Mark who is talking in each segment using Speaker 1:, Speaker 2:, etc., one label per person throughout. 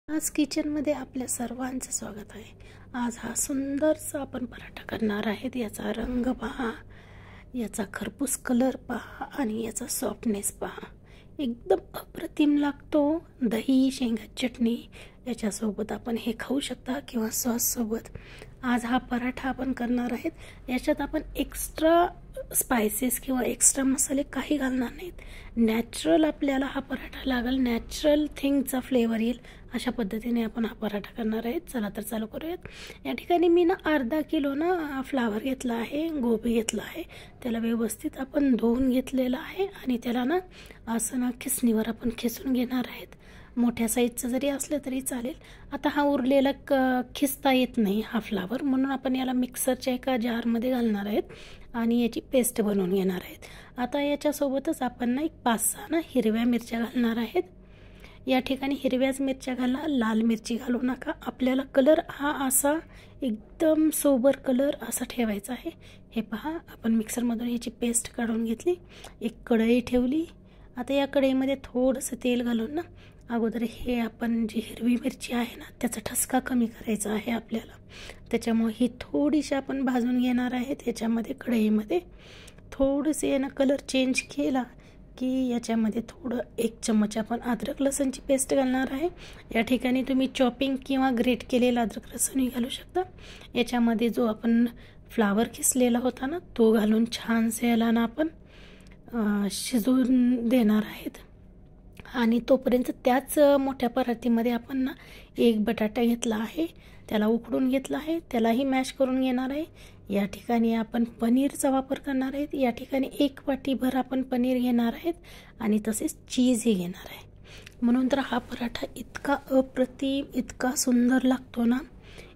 Speaker 1: आज किचनमध्ये आपल्या सर्वांचं स्वागत आहे। आज हा सुंदरसा आपण पराठा करणार आहेत। याचा रंग पहा, याचा खरपूस कलर पहा आणि याचा सॉफ्टनेस पहा, एकदम अप्रतिम लागतो। दही शेंगाची चटणी याच्यासोबत आपण हे खाऊ शकता किंवा सॉस सोबत। आज हा पराठा आपण करणार आहेत। याच्यात आपण एक्स्ट्रा स्पाइसेस किंवा एक्स्ट्रा मसाले काही घालणार नाहीत। नॅचरल आपल्याला हा पराठा लागेल, नॅचरल थिंगचा फ्लेवर येईल अशा पद्धतीने आपण हा पराठा करणार आहेत। चला तर चालू करूयात। या ठिकाणी मी अर्धा किलो फ्लावर घेतला आहे, गोबी घेतला आहे। त्याला व्यवस्थित आपण धुवून घेतलेला आहे आणि त्याला असं खिसणीवर आपण खिसून घेणार आहेत। मोठ्या साईजचा जरी असलं तरी चालेल। आता हा उरलेला खिसता येत नाही हा फ्लावर, म्हणून आपण याला मिक्सरच्या एका जारमध्ये घालणार आहेत आणि याची पेस्ट बनवून घेणार आहेत। आता याच्यासोबतच आपण एक 5-6 हिरव्या मिरच्या घालणार आहेत। या ठिकाणी हिरव्याच मिरच्या घाला, लाल मिरची घालू नका। आपल्याला कलर हा असा एकदम सोबर कलर असा ठेवायचा आहे। हे पहा, आपण मिक्सरमधून याची पेस्ट काढून घेतली। एक कढई ठेवली। आता या कढईमध्ये थोडंसं तेल घालून अगोदर हे आपण जी हिरवी मिरची आहे त्याचा ठसका कमी करायचा आहे आपल्याला। त्याच्यामुळे ही थोडीशी आपण भाजून घेणार आहे। त्याच्यामध्ये कढईमध्ये थोडेसे कलर चेंज केला की याच्यामध्ये थोडं 1 चम्मच आपण अद्रक लसूणची पेस्ट घालणार आहे। या ठिकाणी तुम्ही चॉपिंग किंवा ग्रेट केलेला अद्रक लसूणही घालू शकता। याच्यामध्ये जो आपण फ्लावर किसलेला होता तो घालून छानसे याला आपण शिजवून देणार आहेत। आणि तोपर्यंत त्याच मोठ्या परातीमध्ये आपण एक बटाटा घेतला आहे, त्याला उकडून घेतला आहे, त्यालाही मॅश करून घेणार आहे। या ठिकाणी आपण पनीरचा वापर करणार आहेत। या ठिकाणी 1 वाटीभर आपण पनीर घेणार आहेत आणि तसेच चीजही घेणार आहे। म्हणून तर हा पराठा इतका अप्रतिम, इतका सुंदर लागतो ना।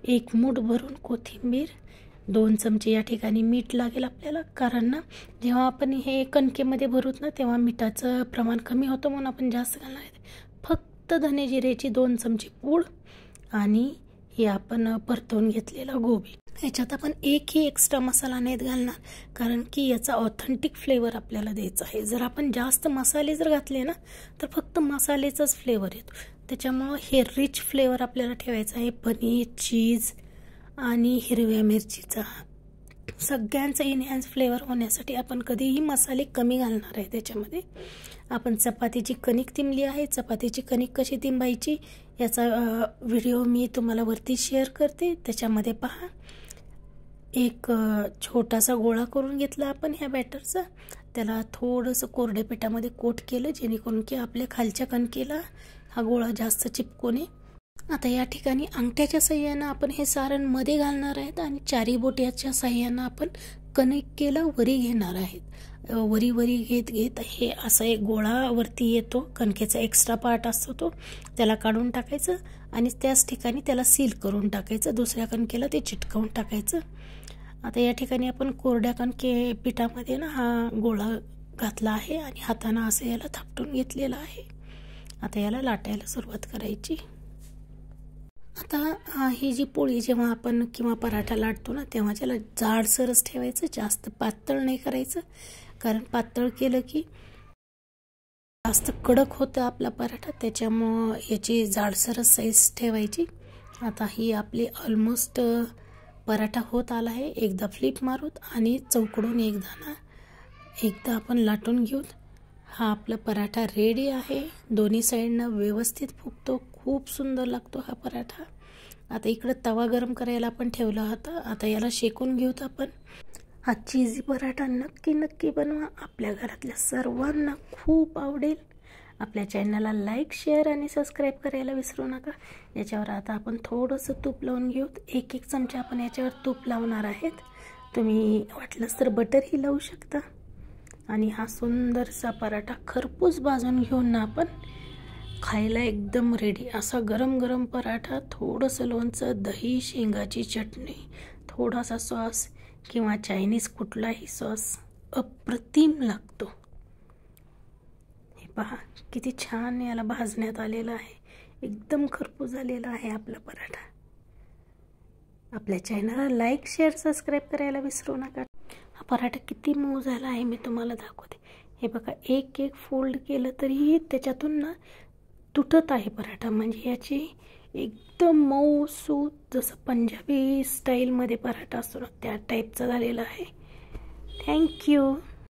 Speaker 1: 1 मूठ भरून कोथिंबीर, 2 चमचे या ठिकाणी मीठ लागेल आपल्याला, कारण जेव्हा आपण हे कणकेमध्ये भरूत तेव्हा मिठाचं प्रमाण कमी होतं, म्हणून आपण जास्त घालणार आहे। फक्त धने जिरेची 2 चमचे पूड आणि हे आपण परतवून घेतलेला गोबी। याच्यात आपण एकही एक्स्ट्रा मसाला नाहीत घालणार, कारण की याचा ऑथेंटिक फ्लेवर आपल्याला द्यायचा आहे। जर आपण जास्त मसाले जर घातले तर फक्त मसाल्याचाच फ्लेवर येतो। त्याच्यामुळे हे रिच फ्लेवर आपल्याला ठेवायचा आहे। पनीर, चीज आणि हिरव्या मिरचीचा सगळ्यांचा इनहॅन्स फ्लेवर होण्यासाठी आपण कधीही मसाले कमी घालणार आहे। त्याच्यामध्ये आपण चपातीची कणिक तिंबली आहे। चपातीची कणिक कशी तिंबायची याचा व्हिडिओ मी तुम्हाला वरती शेअर करते। त्याच्यामध्ये पहा, एक छोटासा गोळा करून घेतला आपण ह्या बॅटरचा, त्याला थोडंसं कोरड्या पिठामध्ये कोट केलं, जेणेकरून की आपल्या खालच्या कणकेला हा गोळा जास्त चिपकू नये। आता या ठिकाणी अंगठ्याच्या साह्यानं आपण हे सारण मध्ये घालणार आहेत आणि चारी बोटाच्या साह्यानं आपण कणिकेला वरी घेणार आहेत। वरी घेत हे असा एक गोळा वरती येतो। कणकेचा एक्स्ट्रा पार्ट असतो तो त्याला काढून टाकायचं आणि त्याच ठिकाणी त्याला सील करून टाकायचं, दुसऱ्या कणकेला ते चिटकवून टाकायचं। आता या ठिकाणी आपण कोरड्या पिठामध्ये हा गोळा घातला आहे आणि हाताने असं याला थापटून घेतलेला आहे। आता याला लाटायला सुरुवात करायची। आता ही जी पोळी जेव्हा आपण किंवा पराठा लाटतो तेव्हा त्याला जाडसरच ठेवायचं, जास्त पातळ नाही करायचं, कारण पातळ केलं की जास्त कडक होतं आपला पराठा। त्याच्यामुळं याची जाडसरच साईज ठेवायची। आता ही आपली ऑलमोस्ट पराठा होत आला आहे। एकदा फ्लिप मारूत आणि चौकडून एकदा आपण लाटून घेऊत। हा आपला पराठा रेडी आहे। दोन्ही साईडनं व्यवस्थित फुगतो, खूप सुंदर लागतो हा पराठा। आता इकडे तवा गरम करायला आपण ठेवला होता, आता याला शेकून घेऊत आपण। हा चीजी पराठा नक्की बनवा, आपल्या घरातल्या सर्वांना खूप आवडेल। आपल्या चॅनलला लाईक, शेअर आणि सबस्क्राईब करायला विसरू नका। याच्यावर आता आपण थोडंसं तूप लावून घेऊत। 1 चमचा आपण याच्यावर तूप लावणार आहेत। तुम्ही वाटलंच तर बटरही लावू शकता। आणि हा सुंदरसा पराठा खरपूस भाजून घेऊन आपण खायला एकदम रेडी असा गरम पराठा, थोडंसं लोणचं, दही शेंगाची चटणी, थोडासा सॉस किंवा चायनीज कुठलाही सॉस अप्रतिम लागतो। हे पहा किती छान याला भाजण्यात आलेलं आहे, एकदम खरपूस झालेला आहे आपला पराठा। आपल्या चॅनलला लाईक, शेअर, सबस्क्राईब करायला विसरू नका। हा पराठा किती मऊ झाला आहे मी तुम्हाला दाखवते। हे बघा, एक फोल्ड केलं तरी त्याच्यातून तुटत आहे पराठा, म्हणजे याची एकदम मऊसूत जसं पंजाबी स्टाईलमध्ये पराठा असतो ना त्या टाईपचा झालेला आहे. थँक्यू.